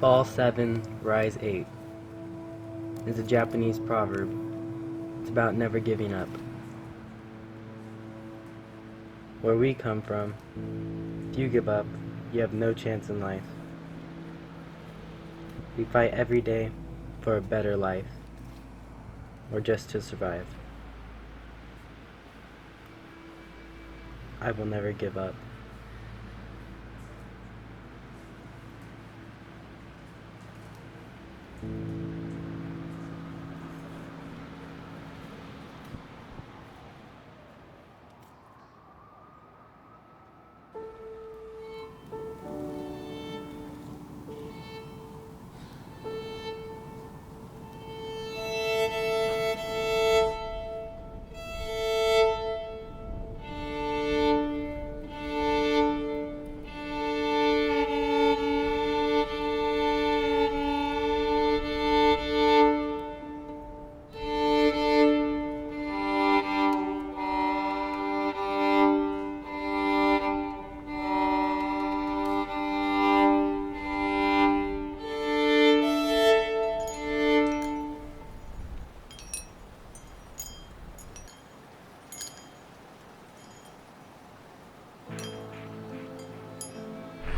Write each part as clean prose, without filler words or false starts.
Fall 7, rise 8 is a Japanese proverb. It's about never giving up. Where we come from, if you give up, you have no chance in life. We fight every day for a better life, or just to survive. I will never give up.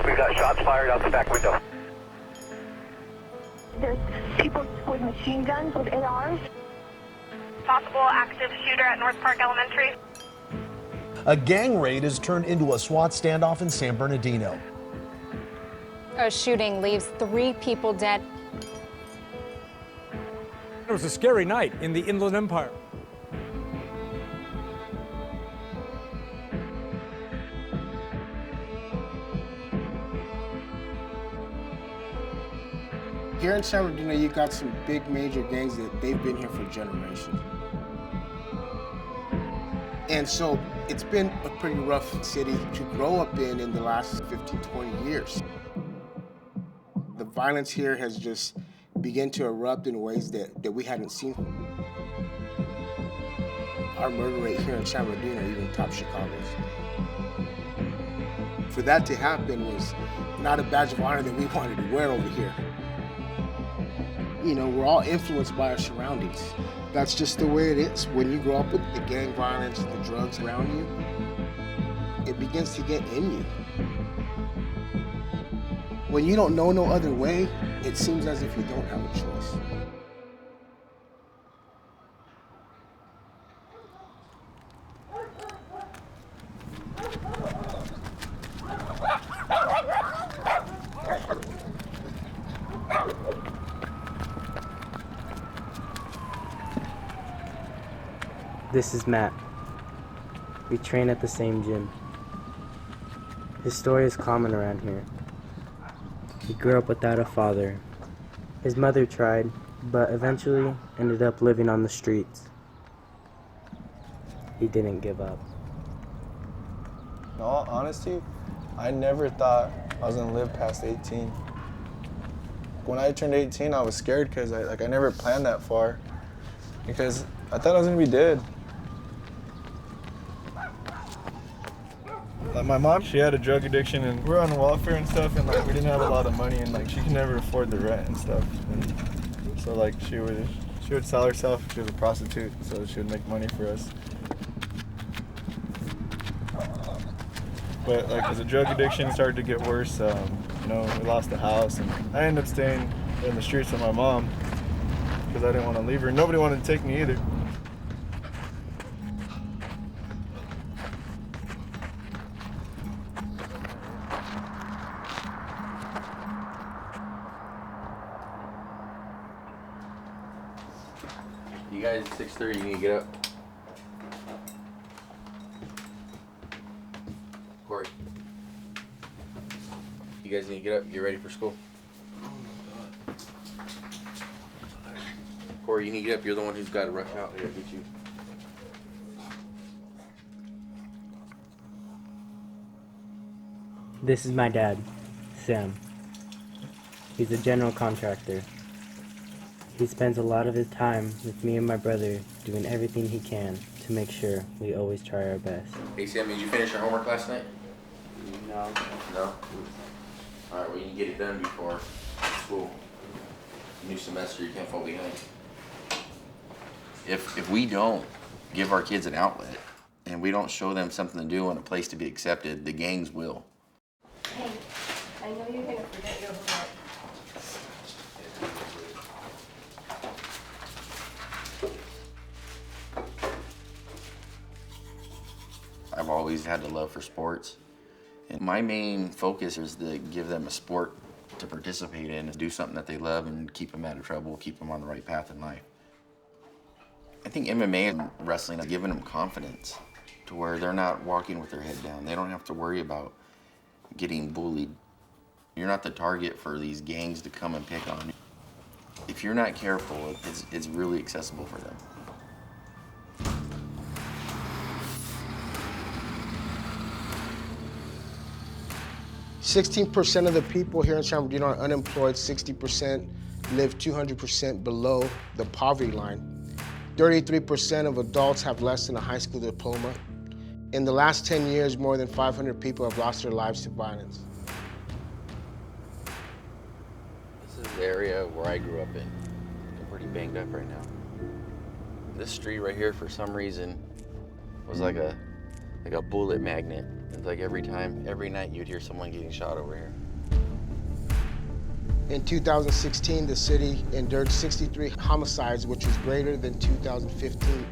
We've got shots fired out the back window. There's people with machine guns, with ARs. Possible active shooter at North Park Elementary. A gang raid has turned into a SWAT standoff in San Bernardino. A shooting leaves 3 people dead. It was a scary night in the Inland Empire. Here in San Bernardino, you got some big major gangs that they've been here for generations. And so it's been a pretty rough city to grow up in the last 15, 20 years. The violence here has just begun to erupt in ways that we hadn't seen. Our murder rate here in San Bernardino even tops Chicago's. For that to happen was not a badge of honor that we wanted to wear over here. You know, we're all influenced by our surroundings. That's just the way it is. When you grow up with the gang violence, the drugs around you, it begins to get in you. When you don't know no other way, it seems as if you don't have a choice. This is Matt. We train at the same gym. His story is common around here. He grew up without a father. His mother tried, but eventually ended up living on the streets. He didn't give up. In all honesty, I never thought I was gonna live past 18. When I turned 18, I was scared because I never planned that far, because I thought I was gonna be dead. Like my mom, she had a drug addiction, and we were on welfare and stuff, and like we didn't have a lot of money, and like she could never afford the rent and stuff. And so like she would sell herself. She was a prostitute, so she would make money for us. But like as the drug addiction started to get worse, you know, we lost the house, and I ended up staying in the streets with my mom because I didn't want to leave her. Nobody wanted to take me either. You guys, 6:30, you need to get up. Corey. You guys need to get up, get ready for school. Oh my God. Corey, you need to get up. You're the one who's got to rush out. I gotta get you. This is my dad, Sam. He's a general contractor. He spends a lot of his time with me and my brother doing everything he can to make sure we always try our best. Hey Sam, did you finish your homework last night? No. No? Alright, well you can get it done before school school. New semester, you can't fall behind. If we don't give our kids an outlet and we don't show them something to do and a place to be accepted, the gangs will. Hey, I know you're gonna forget your homework. I've always had a love for sports. And my main focus is to give them a sport to participate in, do something that they love and keep them out of trouble, keep them on the right path in life. I think MMA and wrestling have given them confidence to where they're not walking with their head down. They don't have to worry about getting bullied. You're not the target for these gangs to come and pick on you. If you're not careful, it's really accessible for them. 16% of the people here in San Bernardino are unemployed. 60% live 200% below the poverty line. 33% of adults have less than a high school diploma. In the last 10 years, more than 500 people have lost their lives to violence. This is the area where I grew up in. I'm pretty banged up right now. This street right here, for some reason, was like a bullet magnet. It's like every night you'd hear someone getting shot over here. In 2016, the city endured 63 homicides, which was greater than 2015.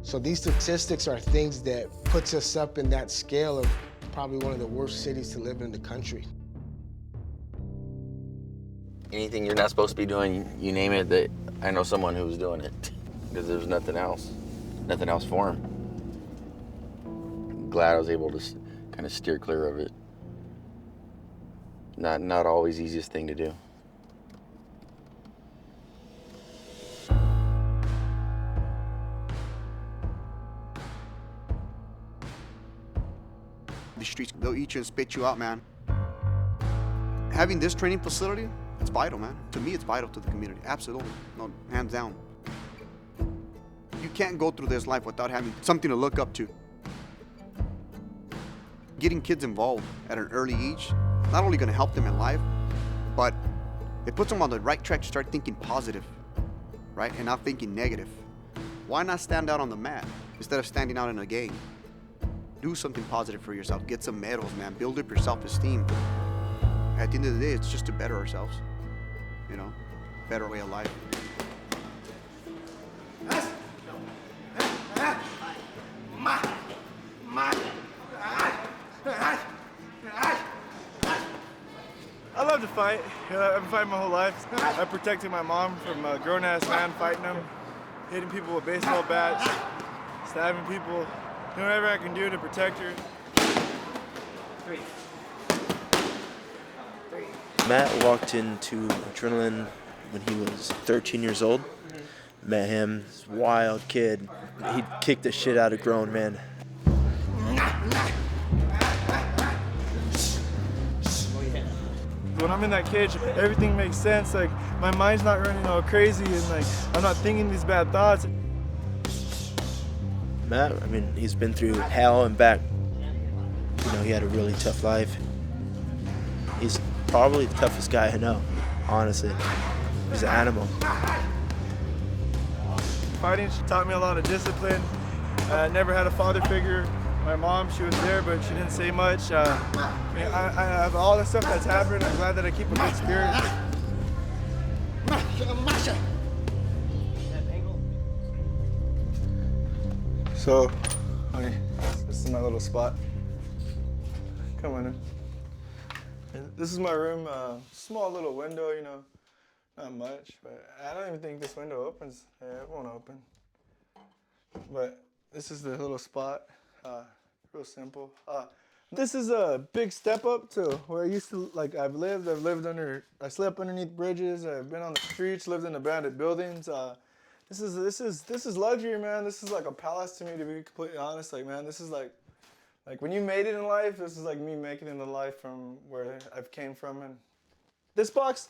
So these statistics are things that puts us up in that scale of probably one of the worst cities to live in the country. Anything you're not supposed to be doing, you name it, that I know someone who was doing it because there's nothing else for him. Glad I was able to kind of steer clear of it. Not always the easiest thing to do. The streets, they'll eat you and spit you out, man. Having this training facility, it's vital, man. To me, it's vital to the community. Absolutely. No, hands down. You can't go through this life without having something to look up to. Getting kids involved at an early age, not only gonna help them in life, but it puts them on the right track to start thinking positive, right? And not thinking negative. Why not stand out on the mat instead of standing out in a gang? Do something positive for yourself. Get some medals, man. Build up your self-esteem. At the end of the day, it's just to better ourselves, you know? Better way of life. I love to fight. You know, I've been fighting my whole life. I protected my mom from a grown-ass man fighting them, hitting people with baseball bats, stabbing people, doing whatever I can do to protect her. Matt walked into Adrenaline when he was 13 years old. Met him, this wild kid. He'd kick the shit out of grown men. When I'm in that cage, everything makes sense. Like, my mind's not running all crazy and like I'm not thinking these bad thoughts. Matt, I mean, he's been through hell and back. You know, he had a really tough life. He's probably the toughest guy I know, honestly. He's an animal. Fighting taught me a lot of discipline. I never had a father figure. My mom, she was there, but she didn't say much. I have all the stuff that's happened. I'm glad that I keep a good spirit. So, honey, this is my little spot. Come on in. And this is my room. Small little window, you know, not much, but I don't even think this window opens. Yeah, it won't open. But this is the little spot. Real simple. This is a big step up to where I used to, like, I slept underneath bridges. I've been on the streets, lived in abandoned buildings. This is luxury, man. This is like a palace to me, to be completely honest. Like, man, this is like when you made it in life, this is like me making it in life from where I've came from. And this box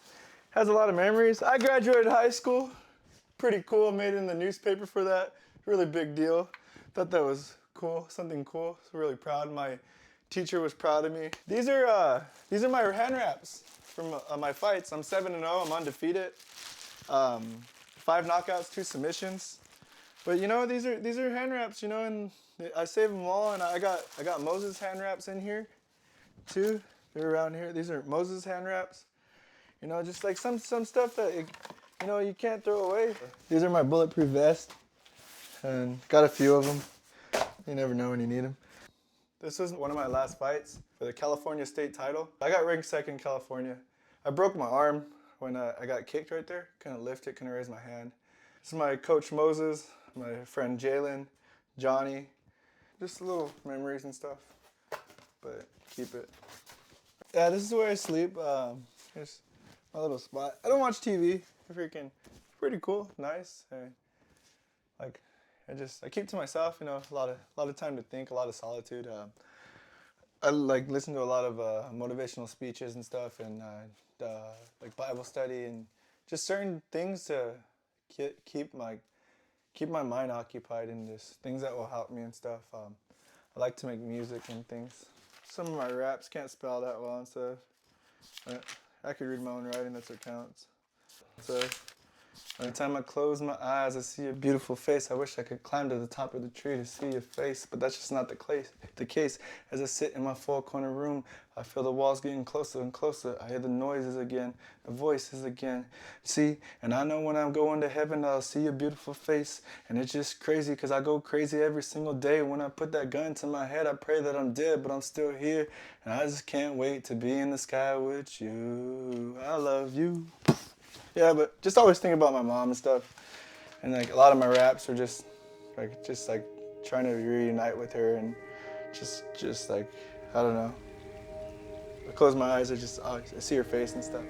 has a lot of memories. I graduated high school. Pretty cool. Made it in the newspaper for that. Really big deal. Thought that was cool, something cool. So really proud. My teacher was proud of me. These are my hand wraps from my fights. I'm 7-0. I'm undefeated. 5 knockouts, 2 submissions. But you know, these are hand wraps. You know, and I save them all. And I got Moses hand wraps in here, too. They're around here. These are Moses hand wraps. You know, just like some stuff that you know you can't throw away. These are my bulletproof vests, and got a few of them. You never know when you need them. This was one of my last fights for the California state title. I got ranked 2nd in California. I broke my arm when I got kicked right there. Couldn't lift it, couldn't raise my hand. This is my coach Moses, my friend Jalen, Johnny. Just little memories and stuff, but keep it. Yeah, this is where I sleep. Here's my little spot. I don't watch TV. Freaking pretty cool, nice. I keep to myself, you know, a lot of time to think, a lot of solitude. I like listen to a lot of motivational speeches and stuff, and like Bible study and just certain things to keep my mind occupied and just things that will help me and stuff. I like to make music and things. Some of my raps can't spell that well and stuff. I could read my own writing, that's what counts. So every time I close my eyes, I see your beautiful face. I wish I could climb to the top of the tree to see your face, but that's just not the case. As I sit in my 4-corner room, I feel the walls getting closer and closer. I hear the noises again, the voices again. See, and I know when I'm going to heaven, I'll see your beautiful face. And it's just crazy, because I go crazy every single day. When I put that gun to my head, I pray that I'm dead, but I'm still here. And I just can't wait to be in the sky with you. I love you. Yeah, but just always think about my mom and stuff. And like a lot of my raps are just like trying to reunite with her, and just like, I don't know. I close my eyes, I see her face and stuff.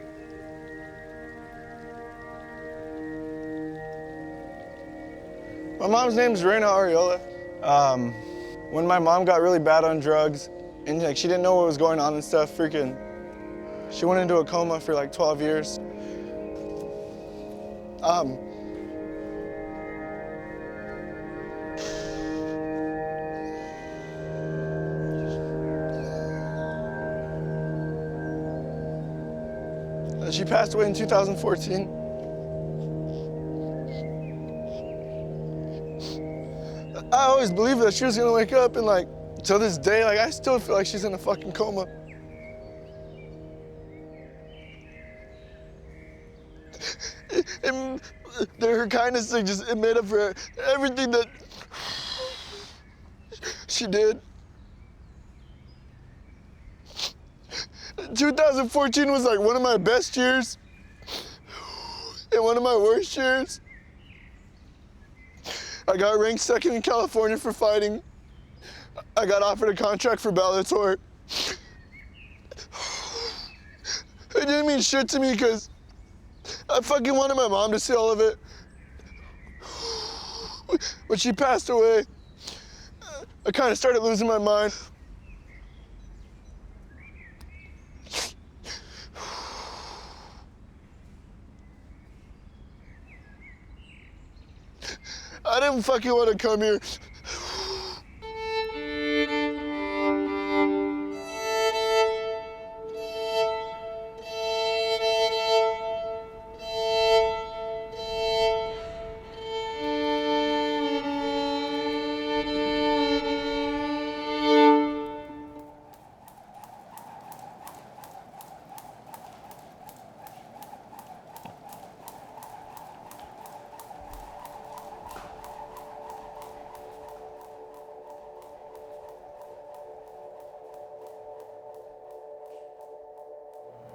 My mom's name's Reina Ariola. When my mom got really bad on drugs, and like she didn't know what was going on and stuff, she went into a coma for like 12 years. She passed away in 2014. I always believed that she was gonna wake up, and like, to this day, like, I still feel like she's in a fucking coma. And her kindness, like, it made up for everything that she did. 2014 was like one of my best years and one of my worst years. I got ranked 2nd in California for fighting. I got offered a contract for Bellator. It didn't mean shit to me because I fucking wanted my mom to see all of it. When she passed away, I kind of started losing my mind. I didn't fucking want to come here.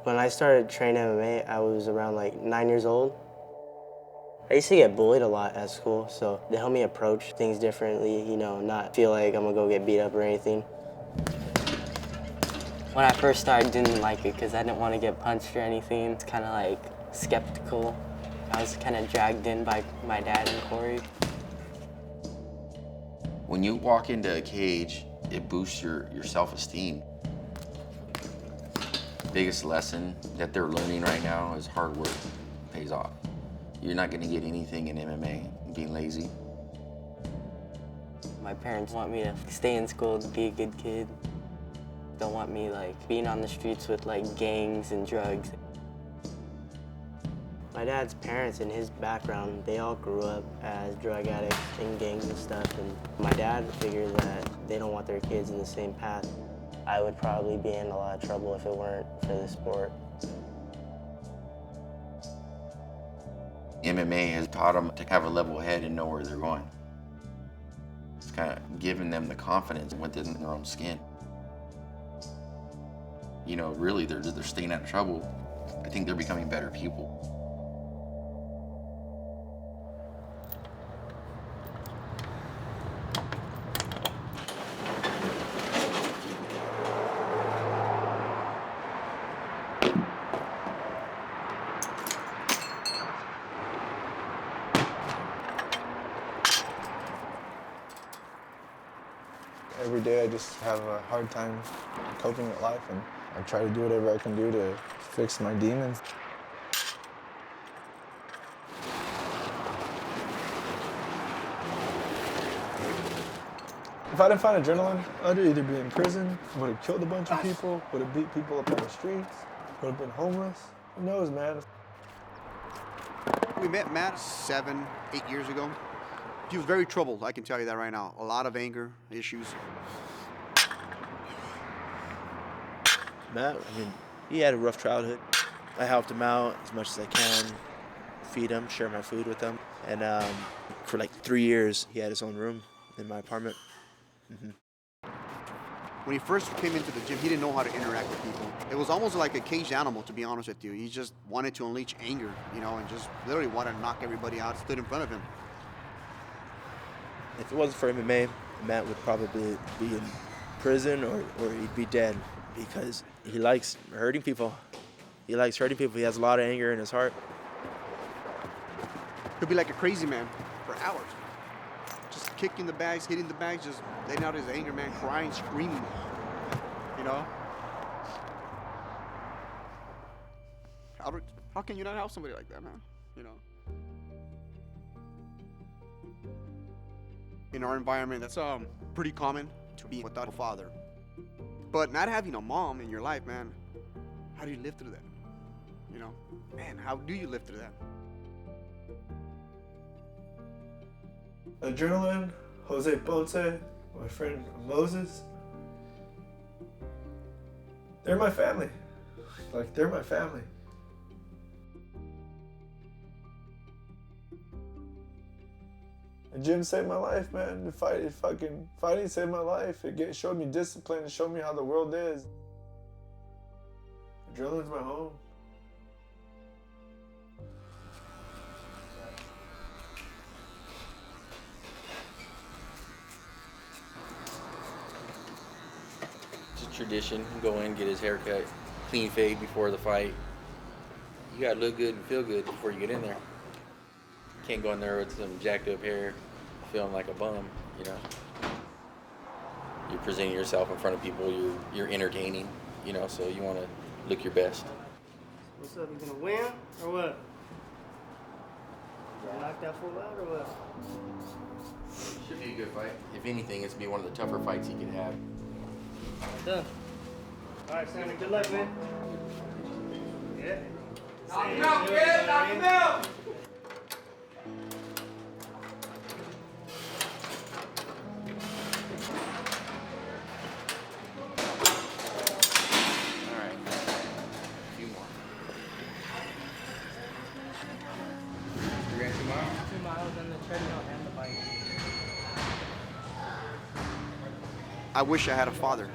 When I started training MMA, I was around like 9 years old. I used to get bullied a lot at school, so they helped me approach things differently, you know, not feel like I'm gonna go get beat up or anything. When I first started, I didn't like it because I didn't want to get punched or anything. It's kind of like skeptical. I was kind of dragged in by my dad and Corey. When you walk into a cage, it boosts your self-esteem. Biggest lesson that they're learning right now is hard work pays off. You're not gonna get anything in MMA being lazy. My parents want me to stay in school to be a good kid. Don't want me like being on the streets with like gangs and drugs. My dad's parents and his background, they all grew up as drug addicts in gangs and stuff, and my dad figures that they don't want their kids in the same path. I would probably be in a lot of trouble if it weren't for the sport. MMA has taught them to have a level head and know where they're going. It's kind of giving them the confidence within their own skin. You know, really, they're staying out of trouble. I think they're becoming better people. Every day I just have a hard time coping with life, and I try to do whatever I can do to fix my demons. If I didn't find adrenaline, I'd either be in prison, would have killed a bunch of people, would have beat people up on the streets, would have been homeless. Who knows, man? We met Matt 7, 8 years ago. He was very troubled, I can tell you that right now. A lot of anger issues. Matt, I mean, he had a rough childhood. I helped him out as much as I can, feed him, share my food with him. And for like 3 years, he had his own room in my apartment. When he first came into the gym, he didn't know how to interact with people. It was almost like a caged animal, to be honest with you. He just wanted to unleash anger, you know, and just literally wanted to knock everybody out, stood in front of him. If it wasn't for MMA, Matt would probably be in prison or he'd be dead, because he likes hurting people. He likes hurting people. He has a lot of anger in his heart. He'll be like a crazy man for hours. Just kicking the bags, hitting the bags, just letting out his anger, man, crying, screaming, you know? How can you not help somebody like that, man, you know? In our environment, that's pretty common to be without a father. But not having a mom in your life, man, how do you live through that? You know, man, how do you live through that? Adrenaline, Jose Ponce, my friend Moses. They're my family. Like, they're my family. The gym saved my life, man. Fighting saved my life. It showed me discipline. It showed me how the world is. Adrenaline's my home. It's a tradition. Go in, get his hair cut, clean fade before the fight. You gotta look good and feel good before you get in there. Can't go in there with some jacked up hair, feeling like a bum, you know. You're presenting yourself in front of people, you're entertaining, you know, so you wanna look your best. What's up, you gonna win or what? You knock that fool out or what? Should be a good fight. If anything, it's be one of the tougher fights he could have. Done. All right, Sandra, good luck, man. Yeah. Knock him out, kid! Knock him out! I wish I had a father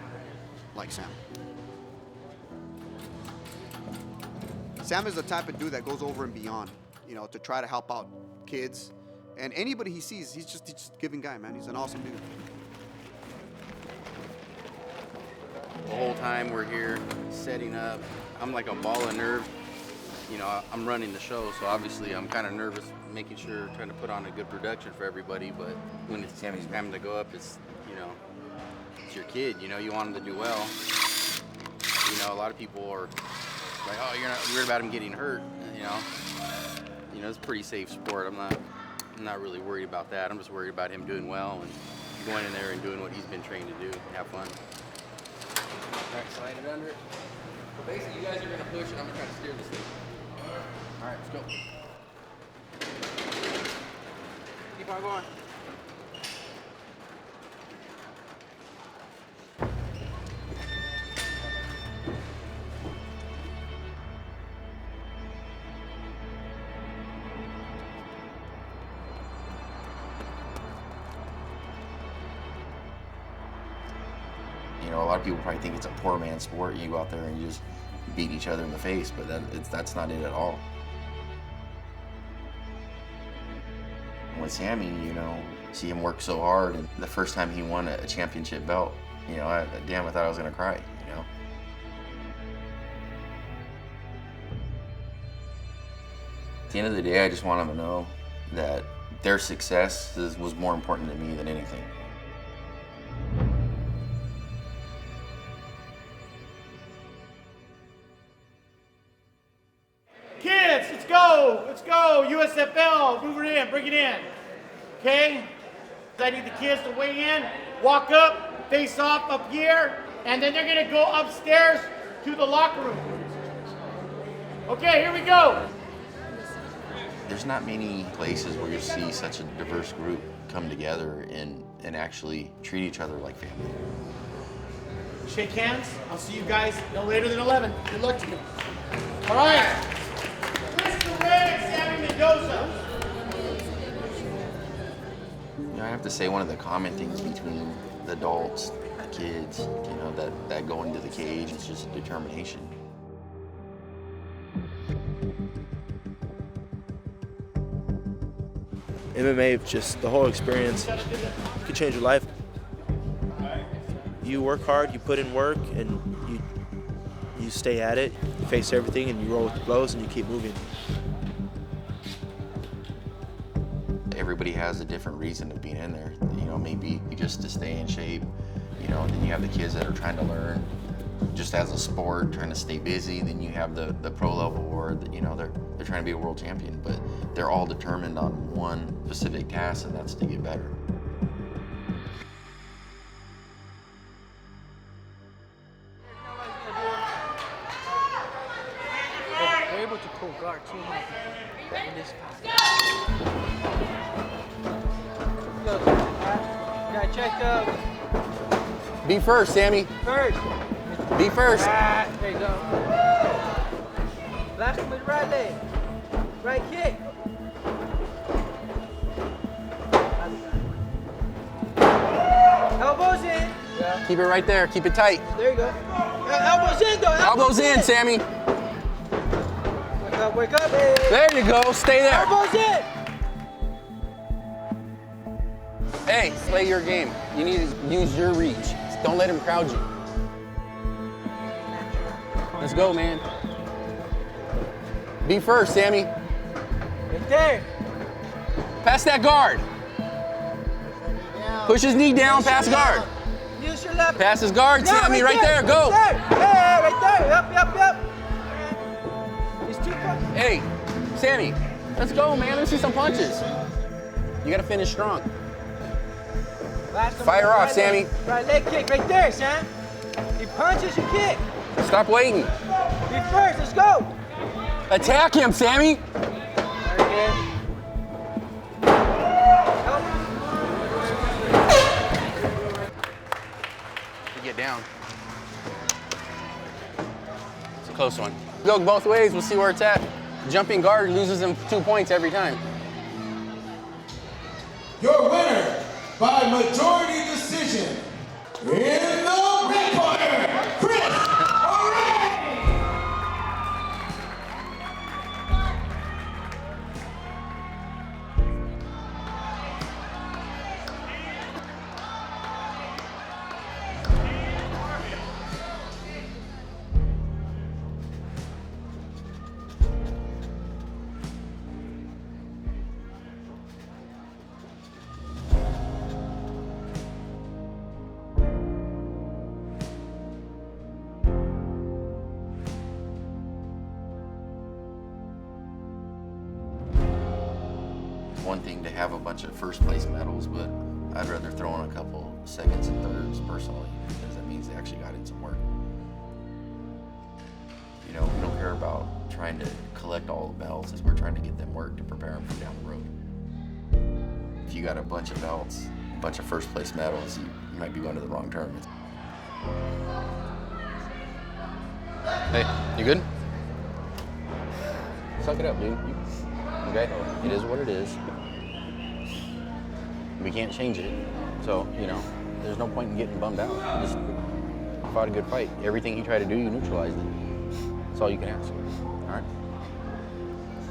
like Sam. Sam is the type of dude that goes over and beyond, you know, to try to help out kids. And anybody he sees, he's just a giving guy, man. He's an awesome dude. The whole time we're here setting up, I'm like a ball of nerve. You know, I'm running the show, so obviously I'm kind of nervous, making sure, trying to put on a good production for everybody. But when it's Sammy's having to go up, it's, you know, it's your kid. You know, you want him to do well. You know, a lot of people are like, oh, you're not worried about him getting hurt. You know, it's a pretty safe sport. I'm not really worried about that. I'm just worried about him doing well and going in there and doing what he's been trained to do and have fun. All right, slide it under it. So basically, you guys are gonna push, and I'm gonna try to steer this thing. All right, let's go. Keep on going. You know, a lot of people probably think it's a poor man's sport. You go out there and you just beat each other in the face, but that's not it at all. And with Sammy, you know, see him work so hard, and the first time he won a championship belt, you know, I thought I was gonna cry, you know. At the end of the day, I just want them to know that their success was more important to me than anything. Kids, let's go. Let's go. USFL, move it in, bring it in. Okay? I need the kids to weigh in, walk up, face off up here, and then they're going to go upstairs to the locker room. Okay, here we go. There's not many places where you see such a diverse group come together and actually treat each other like family. Shake hands. I'll see you guys no later than 11. Good luck to you. All right. Twist the leg, Sammy Mendoza. You know, I have to say one of the common things between the adults, the kids, you know, that go into the cage is just determination. MMA, just the whole experience, could change your life. You work hard, you put in work, and you stay at it, you face everything, and you roll with the blows, and you keep moving. Everybody has a different reason of being in there. You know, maybe just to stay in shape, you know, and then you have the kids that are trying to learn just as a sport, trying to stay busy. Then you have the pro level where, you know, they're trying to be a world champion, but they're all determined on one specific task, and that's to get better. We're able to pull guard too hard in this pass. Yeah, check Be first, Sammy. first. Be first. There you go. Last one with right leg. Right kick. Elbows in. Yeah. Keep it right there. Keep it tight. There you go. Elbows in though. Elbows in, Sammy. Wake up, hey. There you go. Stay there. Elbows in. Hey, play your game. You need to use your reach. Don't let him crowd you. Let's go, man. Be first, Sammy. Right there. Pass that guard. Push his knee down, pass guard. Use your left. Pass his guard, Yeah, Sammy, right there, go. Right there. Hey, right there. Yep. It's too close. Hey, Sammy, let's go, man. Let's see some punches. You gotta finish strong. Fire off, right Sammy. Leg, right leg kick, right there, Sam. He punches, you kick. Stop waiting. Be first, let's go. Attack him, Sammy. Very good. Get down. It's a close one. Go both ways, we'll see where it's at. Jumping guard loses him 2 points every time. Your winner by majority decision in the red corner, Chris O'Reilly. One thing to have a bunch of first place medals, but I'd rather throw in a couple seconds and thirds personally, because that means they actually got in some work. You know, we don't care about trying to collect all the belts as we're trying to get them work to prepare them for down the road. If you got a bunch of belts, a bunch of first place medals, you might be going to the wrong tournament. Hey, you good? Suck it up, dude. Okay? It is what it is. We can't change it. So, you know, there's no point in getting bummed out. You just fought a good fight. Everything he tried to do, you neutralized it. That's all you can ask. All right?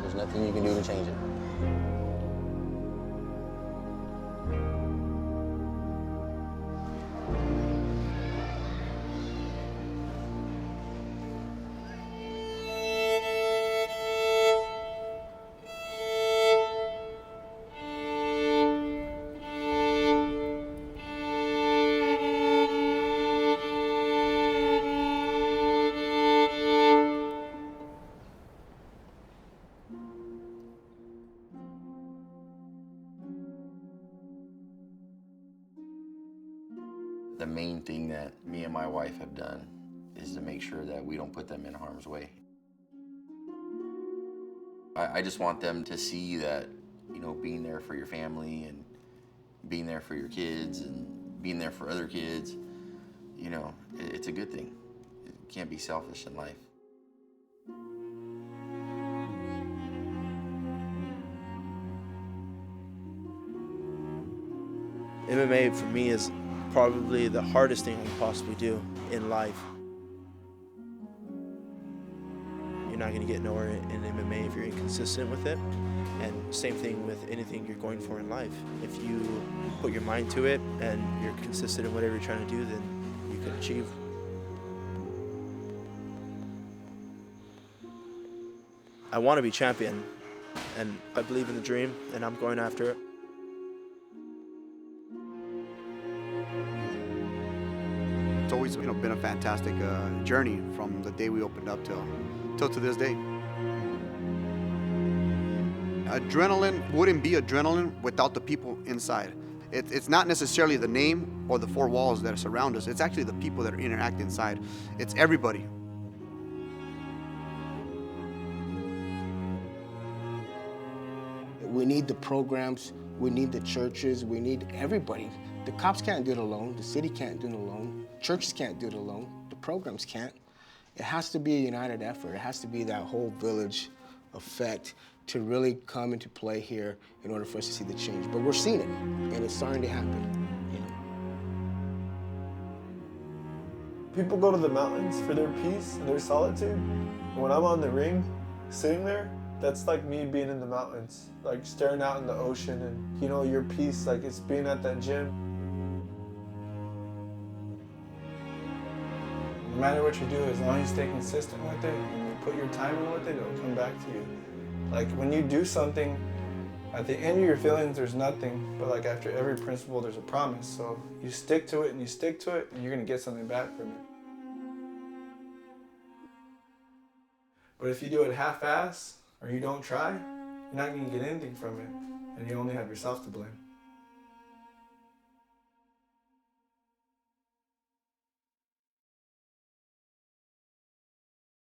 There's nothing you can do to change it. The main thing that me and my wife have done is to make sure that we don't put them in harm's way. I just want them to see that, you know, being there for your family and being there for your kids and being there for other kids, you know, it's a good thing. You can't be selfish in life. MMA for me is probably the hardest thing I can possibly do in life. You're not going to get nowhere in MMA if you're inconsistent with it. And same thing with anything you're going for in life. If you put your mind to it and you're consistent in whatever you're trying to do, then you can achieve. I want to be champion, and I believe in the dream, and I'm going after it. It's always, you know, been a fantastic journey from the day we opened up till to this day. Adrenaline wouldn't be adrenaline without the people inside. It's not necessarily the name or the four walls that surround us. It's actually the people that interact inside. It's everybody. We need the programs, we need the churches, we need everybody. The cops can't do it alone, the city can't do it alone, churches can't do it alone, the programs can't. It has to be a united effort. It has to be that whole village effect to really come into play here in order for us to see the change. But we're seeing it, and it's starting to happen. You know? People go to the mountains for their peace and their solitude. And when I'm on the ring, sitting there, that's like me being in the mountains, like staring out in the ocean, and you know, your peace, like it's being at that gym. No matter what you do, as long as you stay consistent with it and you put your time in with it, it'll come back to you. Like when you do something, at the end of your feelings, there's nothing, but like after every principle, there's a promise. So you stick to it and you stick to it, and you're gonna get something back from it. But if you do it half-ass, or you don't try, you're not gonna get anything from it, and you only have yourself to blame.